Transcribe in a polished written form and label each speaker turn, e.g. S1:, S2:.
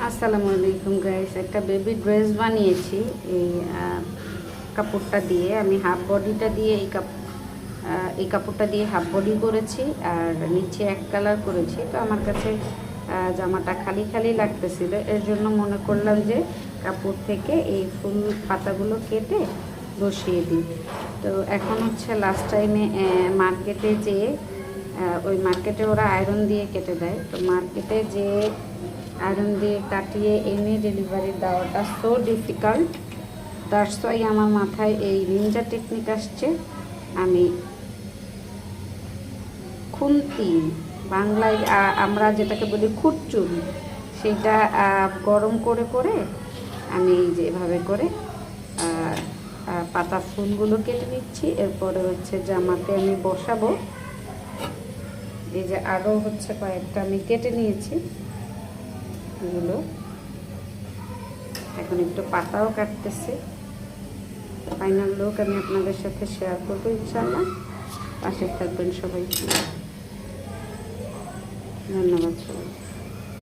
S1: আসসালামু আলাইকুম গাইস, একটা বেবি ড্রেস বানিয়েছি এই কাপড়টা দিয়ে। আমি হাফ বডিটা দিয়ে এই কাপড়টা দিয়ে হাফ বডি করেছি আর নিচে এক কালার করেছি। তো আমার কাছে জামাটা খালি খালি লাগতেছিল, এর জন্য মনে করলাম যে কাপড় থেকে এই ফুল পাতাগুলো কেটে বসিয়ে দিই। তো এখন হচ্ছে লাস্ট টাইমে মার্কেটে যেয়ে ওই মার্কেটে ওরা আয়রন দিয়ে কেটে দেয়, তো মার্কেটে যে আয়রন দিয়ে কাটিয়ে এনে ডেলিভারি দেওয়াটা সো ডিফিকাল্ট। দ্যাটস ওয়াই আমার মাথায় এই নিনজা টেকনিক আসছে। আমি খুন্তি, বাংলায় আমরা যেটাকে বলি খুরচুর, সেটা গরম করে করে আমি যেভাবে করে পাতা ফুলগুলো কেটে নিচ্ছি। এরপরে হচ্ছে জামাতে আমি বসাবো। এই যে আরও হচ্ছে কয়েকটা আমি কেটে নিয়েছি এগুলো। এখন একটু পাতাও কাটতেছে। ফাইনাল লুক আমি আপনাদের সাথে শেয়ার করবো ইনশাআল্লাহ। পাশে থাকবেন সবাই। ধন্যবাদ সবাই।